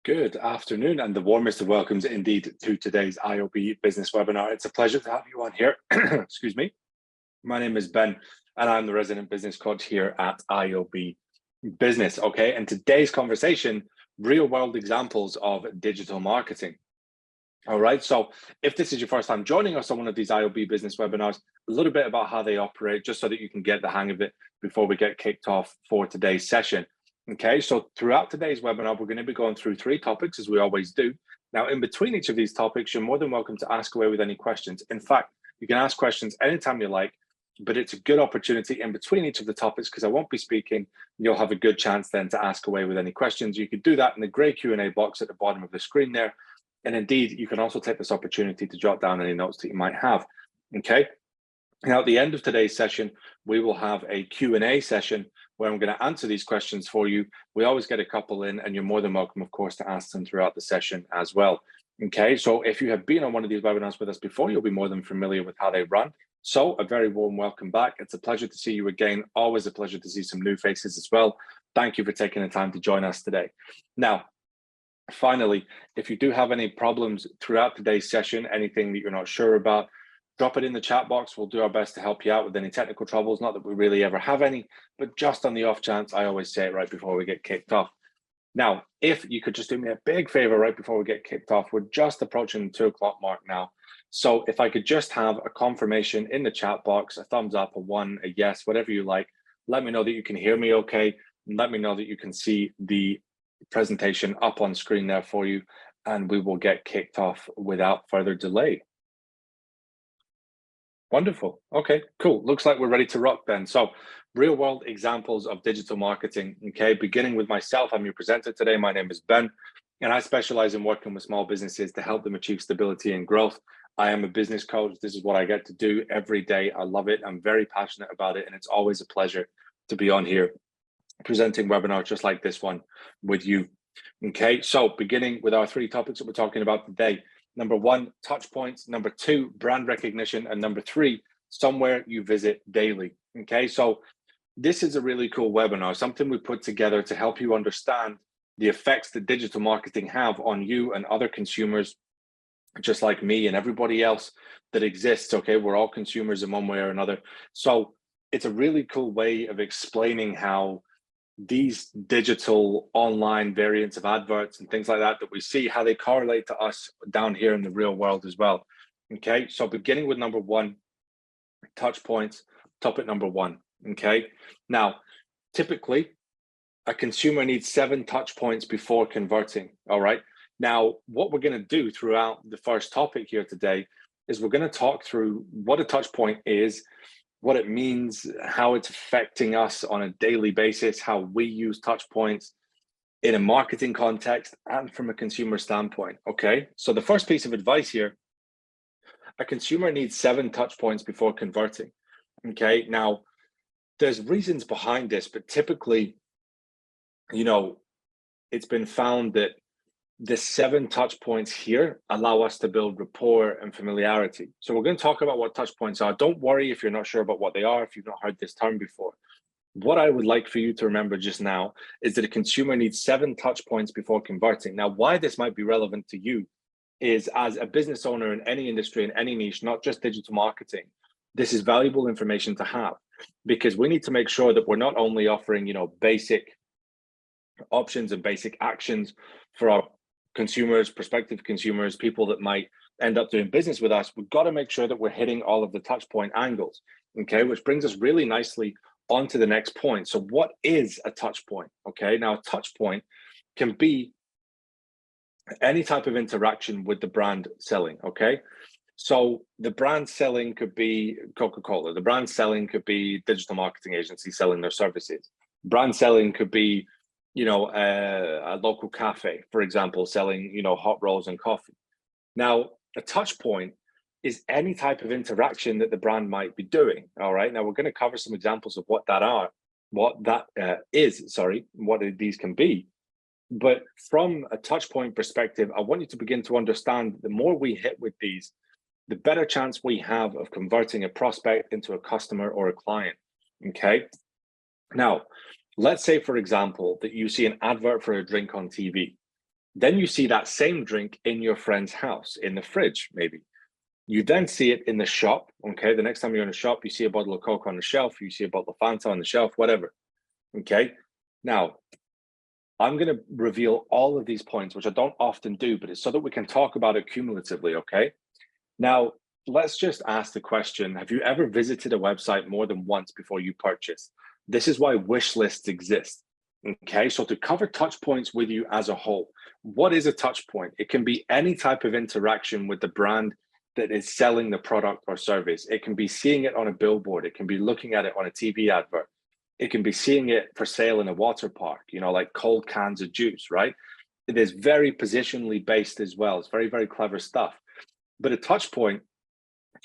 Good afternoon and the warmest of welcomes indeed to today's iOB business webinar. It's a pleasure to have you on here. Excuse me. My name is Ben and I'm the resident business coach here at iOB Business. Okay, and today's conversation, real world examples of digital marketing. All right, so if this is your first time joining us on one of these iOB business webinars, a little bit about how they operate, just so that you can get the hang of it before we get kicked off for today's session. Okay, so throughout today's webinar, we're going to be going through 3 topics as we always do. Now, in between each of these topics, you're more than welcome to ask away with any questions. In fact, you can ask questions anytime you like, but it's a good opportunity in between each of the topics because I won't be speaking. You'll have a good chance then to ask away with any questions. You could do that in the gray Q&A box at the bottom of the screen there. And indeed, you can also take this opportunity to jot down any notes that you might have. Okay. Now, at the end of today's session, we will have a Q&A session where I'm going to answer these questions for you. We always get a couple in, and you're more than welcome, of course, to ask them throughout the session as well. Okay, so if you have been on one of these webinars with us before, you'll be more than familiar with how they run. So a very warm welcome back. It's a pleasure to see you again. Always a pleasure to see some new faces as well. Thank you for taking the time to join us today. Now, finally, if you do have any problems throughout today's session, anything that you're not sure about, drop it in the chat box. We'll do our best to help you out with any technical troubles. Not that we really ever have any, but just on the off chance, I always say it right before we get kicked off. Now, if you could just do me a big favor right before we get kicked off, we're just approaching the 2 o'clock mark now. So if I could just have a confirmation in the chat box, a thumbs up, a 1, a yes, whatever you like, let me know that you can hear me okay. And let me know that you can see the presentation up on screen there for you, and we will get kicked off without further delay. Wonderful. Okay, cool. Looks like we're ready to rock then. So real world examples of digital marketing. Okay, beginning with myself, I'm your presenter today. My name is Ben, and I specialize in working with small businesses to help them achieve stability and growth. I am a business coach. This is what I get to do every day. I love it. I'm very passionate about it, and it's always a pleasure to be on here presenting webinars just like this one with you. Okay, so beginning with our 3 topics that we're talking about today. Number 1, touch points. Number 2, brand recognition. And number 3, somewhere you visit daily. Okay, so this is a really cool webinar, something we put together to help you understand the effects that digital marketing have on you and other consumers, just like me and everybody else that exists. Okay, we're all consumers in one way or another. So it's a really cool way of explaining how these digital online variants of adverts and things like that we see, how they correlate to us down here in the real world as well. Okay, so beginning with number 1, touch points, topic number 1. Okay, now typically a consumer needs 7 touch points before converting. All right, now what we're going to do throughout the first topic here today is we're going to talk through what a touch point is, what it means, how it's affecting us on a daily basis, how we use touch points in a marketing context and from a consumer standpoint. Okay, so the first piece of advice here, a consumer needs 7 touch points before converting. Okay, now there's reasons behind this, but typically, you know, it's been found that the 7 touch points here allow us to build rapport and familiarity. So we're going to talk about what touch points are. Don't worry if you're not sure about what they are, if you've not heard this term before. What I would like for you to remember just now is that a consumer needs 7 touch points before converting. Now, why this might be relevant to you is, as a business owner in any industry, in any niche, not just digital marketing, this is valuable information to have, because we need to make sure that we're not only offering, basic options and basic actions for our consumers, prospective consumers, people that might end up doing business with us. We've got to make sure that we're hitting all of the touch point angles. Okay, which brings us really nicely on to the next point. So what is a touch point? Okay, now a touch point can be any type of interaction with the brand selling. Okay, so the brand selling could be Coca-Cola. The brand selling could be digital marketing agency selling their services. Brand selling could be a local cafe, for example, selling, hot rolls and coffee. Now, a touch point is any type of interaction that the brand might be doing. All right. Now we're going to cover some examples of what these can be. But from a touch point perspective, I want you to begin to understand the more we hit with these, the better chance we have of converting a prospect into a customer or a client. Okay. Now, let's say, for example, that you see an advert for a drink on TV. Then you see that same drink in your friend's house, in the fridge, maybe. You then see it in the shop, okay? The next time you're in a shop, you see a bottle of Coke on the shelf, you see a bottle of Fanta on the shelf, whatever, okay? Now, I'm going to reveal all of these points, which I don't often do, but it's so that we can talk about it cumulatively, okay? Now, let's just ask the question, have you ever visited a website more than once before you purchase? This is why wish lists exist, okay? So to cover touch points with you as a whole, what is a touch point? It can be any type of interaction with the brand that is selling the product or service. It can be seeing it on a billboard. It can be looking at it on a TV advert. It can be seeing it for sale in a water park, you know, like cold cans of juice, right? It is very positionally based as well. It's very, very clever stuff. But a touch point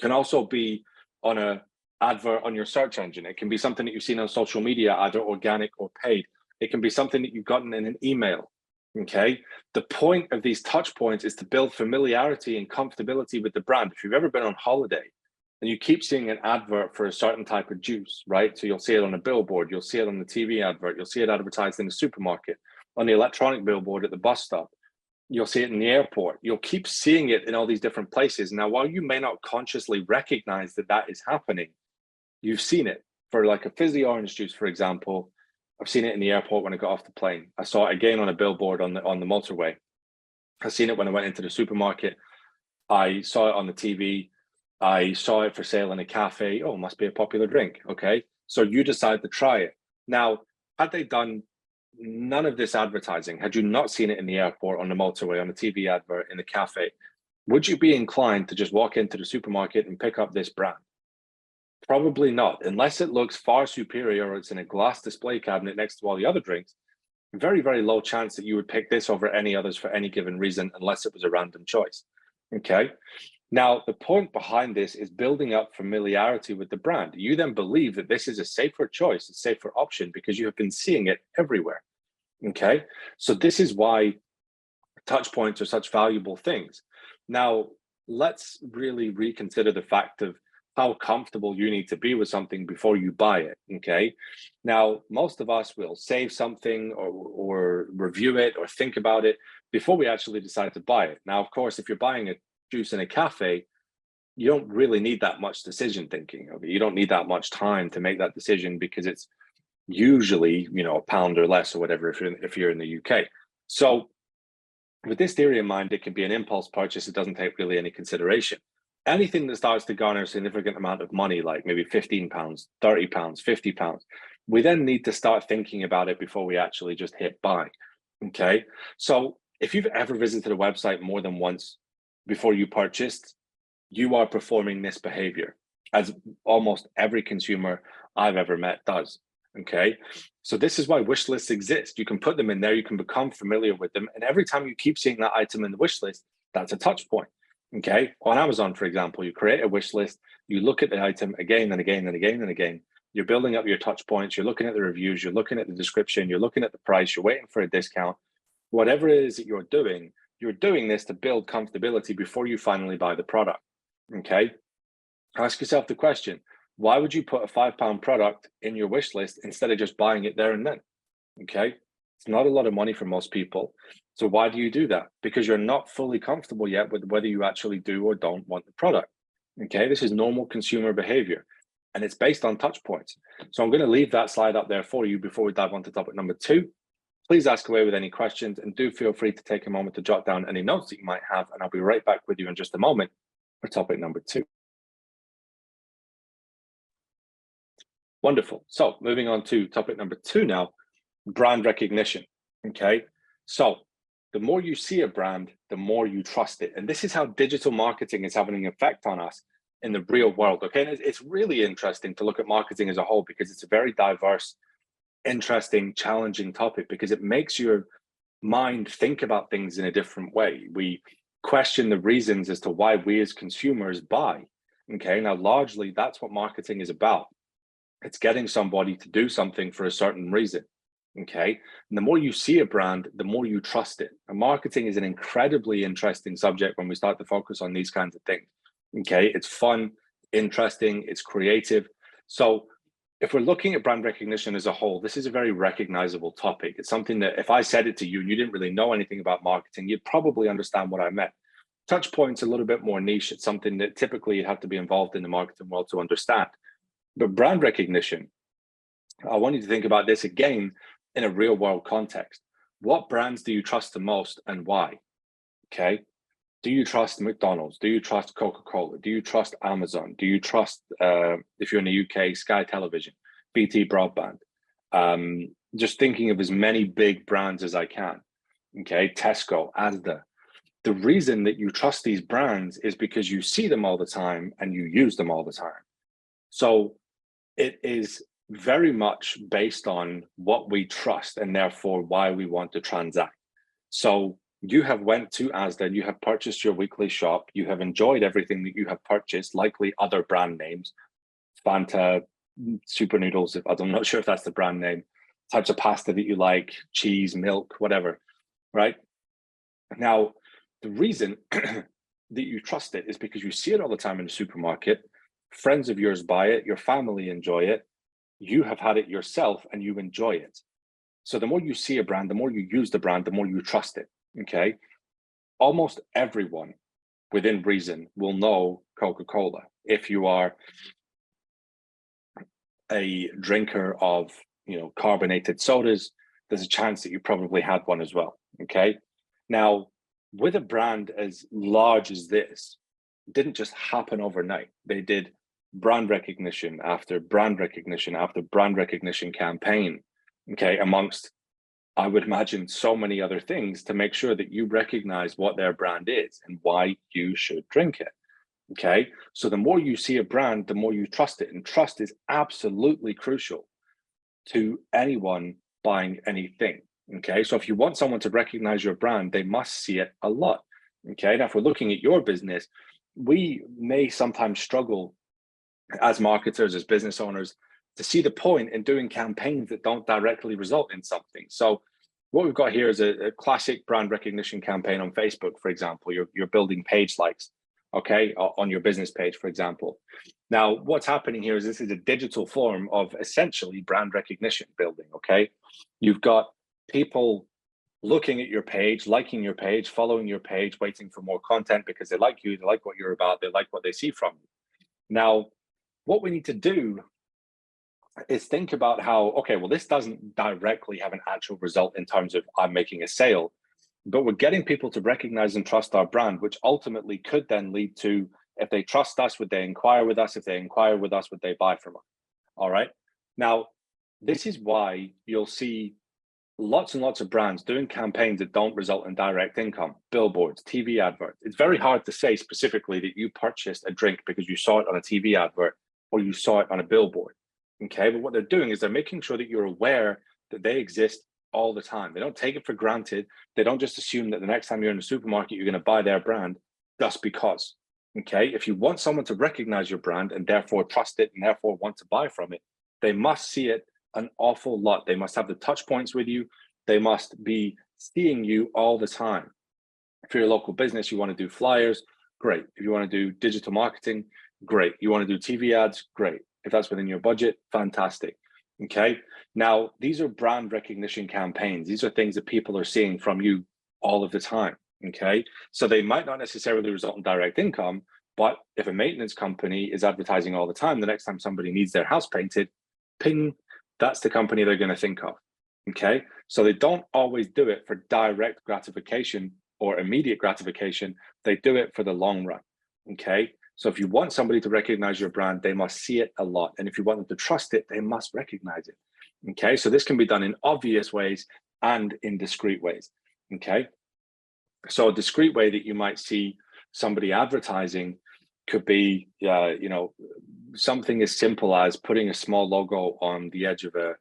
can also be on a advert on your search engine. It can be something that you've seen on social media, either organic or paid. It can be something that you've gotten in an email. Okay. The point of these touch points is to build familiarity and comfortability with the brand. If you've ever been on holiday and you keep seeing an advert for a certain type of juice, right? So you'll see it on a billboard, you'll see it on the TV advert, you'll see it advertised in the supermarket, on the electronic billboard at the bus stop, you'll see it in the airport, you'll keep seeing it in all these different places. Now, while you may not consciously recognize that that is happening, you've seen it. For like a fizzy orange juice, for example, I've seen it in the airport when I got off the plane. I saw it again on a billboard on the motorway. I've seen it when I went into the supermarket. I saw it on the TV. I saw it for sale in a cafe. Oh, must be a popular drink. Okay. So you decide to try it. Now, had they done none of this advertising, had you not seen it in the airport, on the motorway, on the TV advert, in the cafe, would you be inclined to just walk into the supermarket and pick up this brand? Probably not, unless it looks far superior or it's in a glass display cabinet next to all the other drinks. Very, very low chance that you would pick this over any others for any given reason, unless it was a random choice. Okay. Now, the point behind this is building up familiarity with the brand. You then believe that this is a safer choice, a safer option, because you have been seeing it everywhere. Okay. So this is why touch points are such valuable things. Now, let's really reconsider the fact of how comfortable you need to be with something before you buy it, okay? Now, most of us will save something or review it or think about it before we actually decide to buy it. Now, of course, if you're buying a juice in a cafe, you don't really need that much decision thinking. Okay? You don't need that much time to make that decision, because it's usually, you know, a pound or less or whatever if you're in the UK. So with this theory in mind, it can be an impulse purchase. It doesn't take really any consideration. Anything that starts to garner a significant amount of money, like maybe £15, £30, £50, we then need to start thinking about it before we actually just hit buy. Okay. So if you've ever visited a website more than once before you purchased, you are performing this behavior, as almost every consumer I've ever met does. Okay. So this is why wish lists exist. You can put them in there, you can become familiar with them. And every time you keep seeing that item in the wish list, that's a touch point. Okay. On Amazon, for example, you create a wish list, you look at the item again and again and again and again. You're building up your touch points, you're looking at the reviews, you're looking at the description, you're looking at the price, you're waiting for a discount. Whatever it is that you're doing this to build comfortability before you finally buy the product. Okay. Ask yourself the question, why would you put a £5 product in your wish list instead of just buying it there and then? Okay. It's not a lot of money for most people. So why do you do that? Because you're not fully comfortable yet with whether you actually do or don't want the product. Okay. This is normal consumer behavior, and it's based on touch points. So I'm going to leave that slide up there for you before we dive on to topic number 2. Please ask away with any questions, and do feel free to take a moment to jot down any notes that you might have, and I'll be right back with you in just a moment for topic number 2. Wonderful. So moving on to topic number 2 now, brand recognition. Okay. So the more you see a brand, the more you trust it. And this is how digital marketing is having an effect on us in the real world. Okay. And it's really interesting to look at marketing as a whole, because it's a very diverse, interesting, challenging topic, because it makes your mind think about things in a different way. We question the reasons as to why we as consumers buy. Okay. Now, largely that's what marketing is about. It's getting somebody to do something for a certain reason. Okay. And the more you see a brand, the more you trust it. And marketing is an incredibly interesting subject when we start to focus on these kinds of things. Okay. It's fun, interesting, it's creative. So if we're looking at brand recognition as a whole, this is a very recognizable topic. It's something that if I said it to you and you didn't really know anything about marketing, you'd probably understand what I meant. Touchpoints a little bit more niche. It's something that typically you'd have to be involved in the marketing world to understand. But brand recognition, I want you to think about this again in a real world context. What brands do you trust the most and why? Okay. Do you trust McDonald's? Do you trust Coca-Cola? Do you trust Amazon? Do you trust, if you're in the UK, Sky Television, BT Broadband? Just thinking of as many big brands as I can. Okay, Tesco, Asda. The reason that you trust these brands is because you see them all the time and you use them all the time. So it is very much based on what we trust and therefore why we want to transact. So you have went to Asda, you have purchased your weekly shop, you have enjoyed everything that you have purchased, likely other brand names, Fanta, Super Noodles, I'm not sure if that's the brand name, types of pasta that you like, cheese, milk, whatever, right? Now, the reason that you trust it is because you see it all the time in the supermarket, friends of yours buy it, your family enjoy it, you have had it yourself and you enjoy it. So the more you see a brand, the more you use the brand, the more you trust it, okay? Almost everyone within reason will know Coca-Cola. If you are a drinker of, carbonated sodas, there's a chance that you probably had one as well, okay? Now, with a brand as large as this, it didn't just happen overnight. They did brand recognition after brand recognition after brand recognition campaign, okay, amongst, I would imagine, so many other things to make sure that you recognize what their brand is and why you should drink it, okay? So the more you see a brand, the more you trust it, and trust is absolutely crucial to anyone buying anything, okay? So if you want someone to recognize your brand, they must see it a lot, okay? Now, if we're looking at your business, we may sometimes struggle as marketers, as business owners, to see the point in doing campaigns that don't directly result in something. So what we've got here is a classic brand recognition campaign on Facebook, for example. You're building page likes, okay, on your business page, for example. Now, what's happening here is this is a digital form of essentially brand recognition building, okay? You've got people looking at your page, liking your page, following your page, waiting for more content because they like you, they like what you're about, they like what they see from you. Now, what we need to do is think about how, okay, well, this doesn't directly have an actual result in terms of I'm making a sale, but we're getting people to recognize and trust our brand, which ultimately could then lead to, if they trust us, would they inquire with us? If they inquire with us, would they buy from us? All right. Now, this is why you'll see lots and lots of brands doing campaigns that don't result in direct income, billboards, TV adverts. It's very hard to say specifically that you purchased a drink because you saw it on a TV advert or you saw it on a billboard. Okay, but what they're doing is they're making sure that you're aware that they exist all the time. They don't take it for granted. They don't just assume that the next time you're in the supermarket, you're going to buy their brand just because. Okay, if you want someone to recognize your brand and therefore trust it and therefore want to buy from it, they must see it an awful lot. They must have the touch points with you. They must be seeing you all the time. If you're a local business, you want to do flyers, great. If you want to do digital marketing, great. You want to do TV ads, great. If that's within your budget, fantastic. Okay. Now, these are brand recognition campaigns. These are things that people are seeing from you all of the time. Okay. So they might not necessarily result in direct income, but if a maintenance company is advertising all the time, the next time somebody needs their house painted, ping, that's the company they're going to think of. Okay. So they don't always do it for direct gratification or immediate gratification. They do it for the long run. Okay. So if you want somebody to recognize your brand, they must see it a lot. And if you want them to trust it, they must recognize it. Okay. So this can be done in obvious ways and in discreet ways. Okay. So a discreet way that you might see somebody advertising could be, something as simple as putting a small logo on the edge of a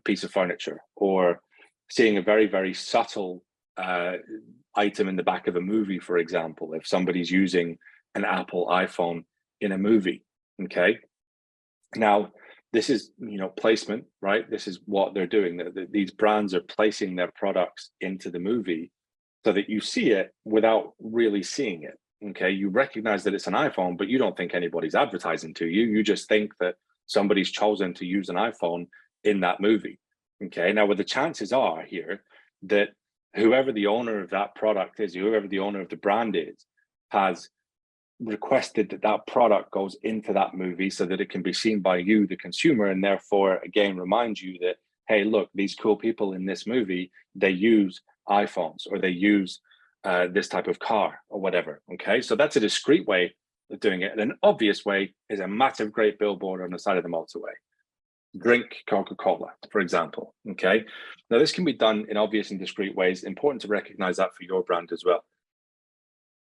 piece of furniture, or seeing a very, very subtle item in the back of a movie, for example, if somebody's using an Apple iPhone in a movie. Okay. Now, this is, placement, right? This is what they're doing. These brands are placing their products into the movie so that you see it without really seeing it. Okay. You recognize that it's an iPhone, but you don't think anybody's advertising to you. You just think that somebody's chosen to use an iPhone in that movie. Okay, now what the chances are here that whoever the owner of that product is, whoever the owner of the brand is, has requested that that product goes into that movie so that it can be seen by you, the consumer, and therefore, again, remind you that, hey, look, these cool people in this movie, they use iPhones or they use this type of car or whatever. Okay, so that's a discreet way of doing it. And an obvious way is a massive, great billboard on the side of the motorway. Drink Coca-Cola, for example. Okay, now this can be done in obvious and discreet ways. Important to recognize that for your brand as well.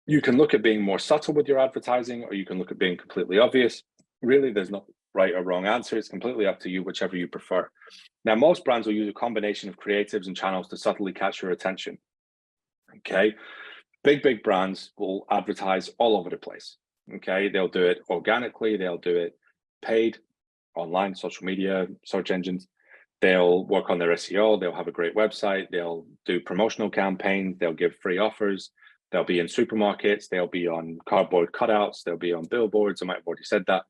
You can look at being more subtle with your advertising, or you can look at being completely obvious. Really, there's no right or wrong answer. It's completely up to you, whichever you prefer. Now, most brands will use a combination of creatives and channels to subtly catch your attention. Okay, big brands will advertise all over the place. Okay, they'll do it organically, they'll do it paid, online, social media, search engines. They'll work on their SEO, they'll have a great website, they'll do promotional campaigns, they'll give free offers, they'll be in supermarkets, they'll be on cardboard cutouts, they'll be on billboards. I might have already said that.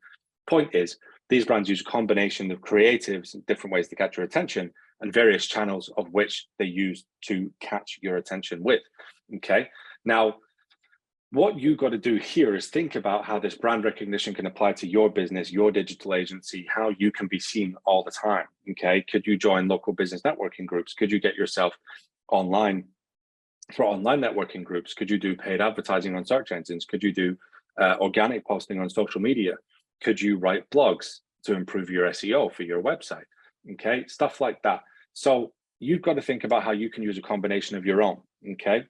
Point is, these brands use a combination of creatives and different ways to catch your attention and various channels of which they use to catch your attention with. Okay, now what you got to do here is think about how this brand recognition can apply to your business, your digital agency, how you can be seen all the time. Okay, could you join local business networking groups? Could you get yourself online for online networking groups? Could you do paid advertising on search engines? Could you do organic posting on social media? Could you write blogs to improve your SEO for your website? Okay, stuff like that. So you've got to think about how you can use a combination of your own. Okay,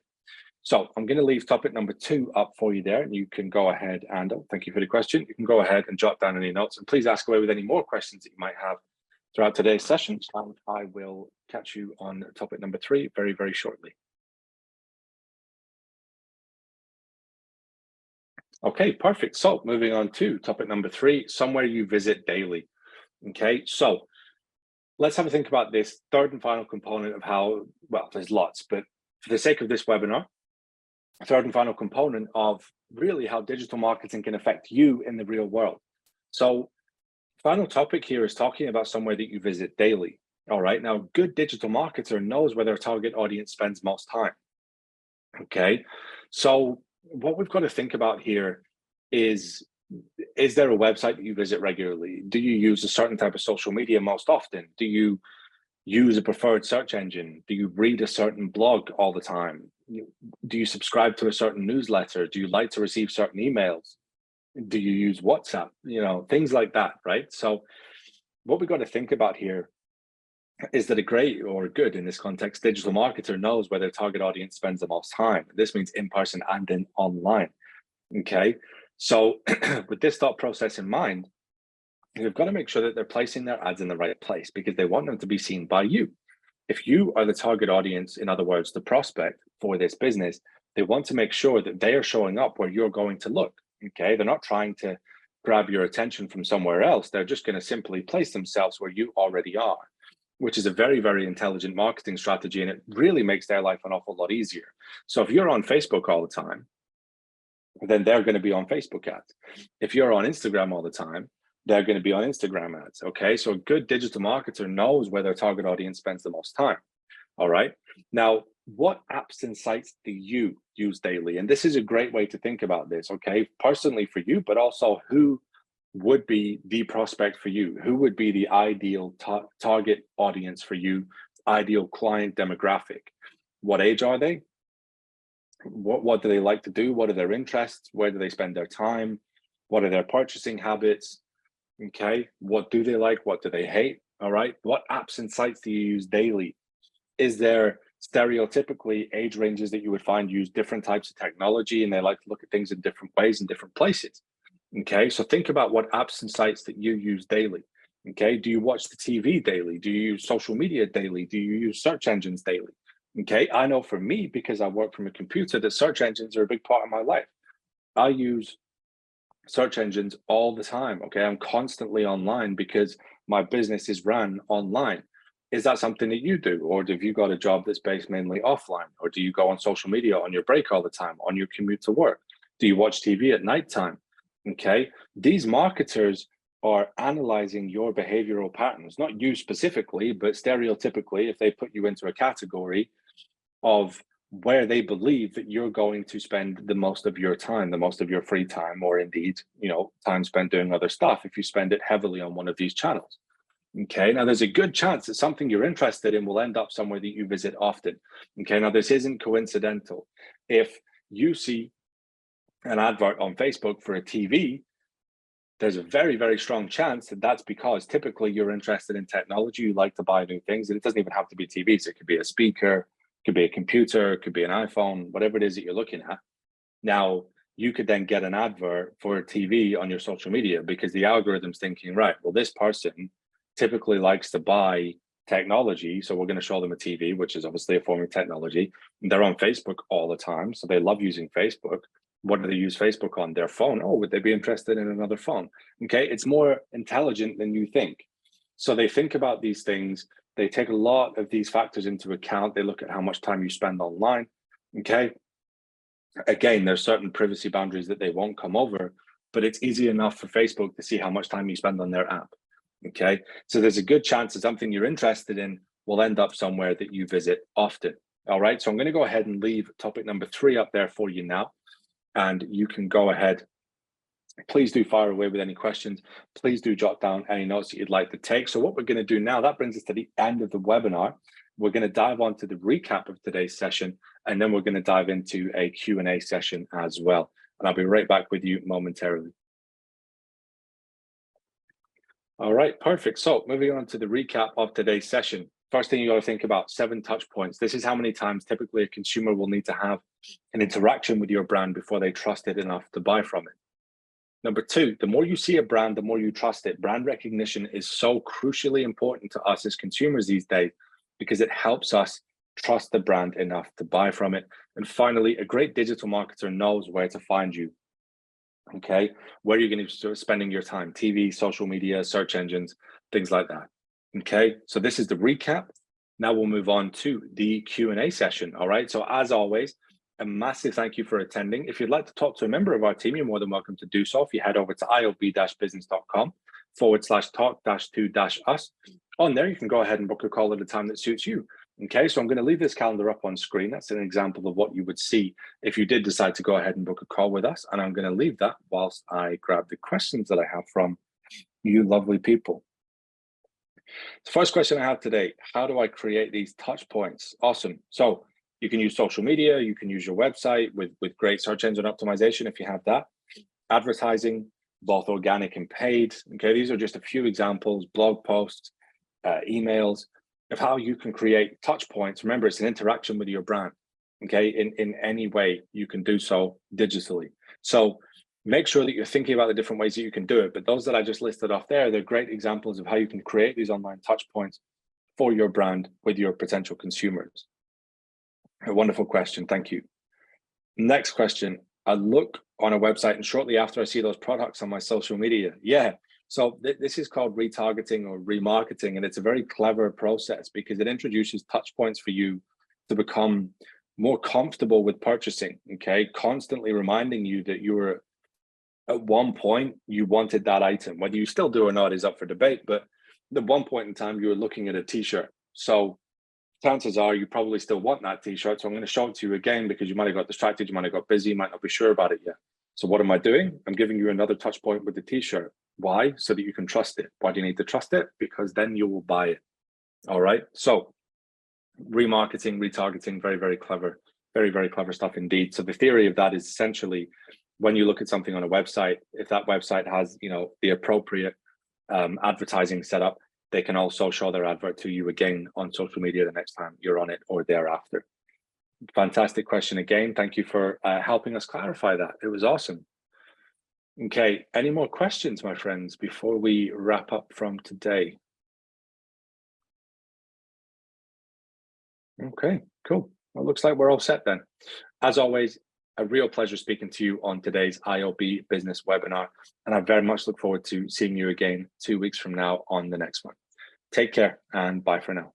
so I'm going to leave topic number 2 up for you there, and you can go ahead and, thank you for the question. You can go ahead and jot down any notes, and please ask away with any more questions that you might have throughout today's session. And I will catch you on topic number 3 very, very shortly. Okay, perfect. So moving on to topic number 3, somewhere you visit daily. Okay, so let's have a think about this third and final component of how, well, there's lots, but for the sake of this webinar, third and final component of really how digital marketing can affect you in the real world. So final topic here is talking about somewhere that you visit daily. All right, now good digital marketer knows where their target audience spends most time. Okay, so what we've got to think about here is there a website that you visit regularly? Do you use a certain type of social media most often? Do you use a preferred search engine? Do you read a certain blog all the time? Do you subscribe to a certain newsletter? Do you like to receive certain emails? Do you use WhatsApp? You know, things like that, right? So what we've got to think about here is that a great, or good in this context, digital marketer knows where their target audience spends the most time. This means in person and in online. Okay, so with this thought process in mind, you've got to make sure that they're placing their ads in the right place because they want them to be seen by you. If you are the target audience, in other words, the prospect for this business, they want to make sure that they are showing up where you're going to look. Okay, they're not trying to grab your attention from somewhere else. They're just going to simply place themselves where you already are, which is a very, very intelligent marketing strategy. And it really makes their life an awful lot easier. So if you're on Facebook all the time, then they're going to be on Facebook ads. If you're on Instagram all the time, they're going to be on Instagram ads. Okay, so a good digital marketer knows where their target audience spends the most time. All right, now what apps and sites do you use daily? And this is a great way to think about this. Okay, personally for you, but also who would be the prospect for you? Who would be the ideal target audience for you? Ideal client demographic? What age are they? What do they like to do? What are their interests? Where do they spend their time? What are their purchasing habits? Okay, what do they like? What do they hate? All right, what apps and sites do you use daily? Is there stereotypically age ranges that you would find use different types of technology and they like to look at things in different ways in different places? Okay, so think about what apps and sites that you use daily. Okay, do you watch the TV daily? Do you use social media daily? Do you use search engines daily? Okay, I know for me, because I work from a computer, that search engines are a big part of my life. I use search engines all the time. Okay, I'm constantly online because my business is run online. Is that something that you do? Or have you got a job that's based mainly offline? Or do you go on social media on your break all the time, on your commute to work? Do you watch TV at nighttime? Okay, these marketers are analyzing your behavioral patterns, not you specifically, but stereotypically, if they put you into a category of where they believe that you're going to spend the most of your time, the most of your free time, or indeed, time spent doing other stuff if you spend it heavily on one of these channels. Okay, now there's a good chance that something you're interested in will end up somewhere that you visit often. Okay, now this isn't coincidental. If you see an advert on Facebook for a TV, there's a very, very strong chance that that's because typically you're interested in technology, you like to buy new things, and it doesn't even have to be TVs. It could be a speaker, it could be a computer, it could be an iPhone, whatever it is that you're looking at. Now, you could then get an advert for a TV on your social media because the algorithm's thinking, right, well, this person typically likes to buy technology, so we're going to show them a TV, which is obviously a form of technology. They're on Facebook all the time, so they love using Facebook. What do they use Facebook on? Their phone. Oh, would they be interested in another phone? Okay, it's more intelligent than you think. So they think about these things. They take a lot of these factors into account. They look at how much time you spend online. Okay, again, there's certain privacy boundaries that they won't come over, but it's easy enough for Facebook to see how much time you spend on their app. Okay, so there's a good chance that something you're interested in will end up somewhere that you visit often. All right, so I'm going to go ahead and leave topic number 3 up there for you now, and you can go ahead. Please do fire away with any questions. Please do jot down any notes that you'd like to take. So what we're going to do now, that brings us to the end of the webinar. We're going to dive on to the recap of today's session, and then we're going to dive into a Q&A session as well. And I'll be right back with you momentarily. All right, perfect. So moving on to the recap of today's session. First thing you got to think about, 7 touch points. This is how many times typically a consumer will need to have an interaction with your brand before they trust it enough to buy from it. Number 2, the more you see a brand, the more you trust it. Brand recognition is so crucially important to us as consumers these days because it helps us trust the brand enough to buy from it. And finally, a great digital marketer knows where to find you. Okay, where are you going to start spending your time? TV, social media, search engines, things like that. Okay, so this is the recap. Now we'll move on to the Q&A session. All right, so as always, a massive thank you for attending. If you'd like to talk to a member of our team, you're more than welcome to do so. If you head over to iob-business.com/talk-to-us. On there, you can go ahead and book a call at a time that suits you. Okay, so I'm going to leave this calendar up on screen. That's an example of what you would see if you did decide to go ahead and book a call with us. And I'm going to leave that whilst I grab the questions that I have from you lovely people. The first question I have today, how do I create these touch points? Awesome. So you can use social media, you can use your website with great search engine optimization if you have that. Advertising, both organic and paid. Okay, these are just a few examples, blog posts, emails, of how you can create touch points. Remember, it's an interaction with your brand. Okay, in any way you can do so digitally. So make sure that you're thinking about the different ways that you can do it. But those that I just listed off there, they're great examples of how you can create these online touch points for your brand with your potential consumers. A wonderful question, thank you. Next question, I look on a website and shortly after I see those products on my social media. Yeah, so this is called retargeting or remarketing, and it's a very clever process because it introduces touch points for you to become more comfortable with purchasing, okay? Constantly reminding you that you were, at one point, you wanted that item. Whether you still do or not is up for debate, but at one point in time, you were looking at a t-shirt. So chances are you probably still want that t-shirt. So I'm going to show it to you again because you might have got distracted, you might have got busy, you might not be sure about it yet. So what am I doing? I'm giving you another touch point with the t-shirt. Why? So that you can trust it. Why do you need to trust it? Because then you will buy it. All right. So remarketing, retargeting, very, very clever, very, very clever stuff indeed. So the theory of that is essentially when you look at something on a website, if that website has, the appropriate advertising set up, they can also show their advert to you again on social media the next time you're on it or thereafter. Fantastic question again. Thank you for helping us clarify that. It was awesome. Okay, any more questions, my friends, before we wrap up from today? Okay, cool. Well, looks like we're all set then. As always, a real pleasure speaking to you on today's iOB business webinar, and I very much look forward to seeing you again 2 weeks from now on the next one. Take care and bye for now.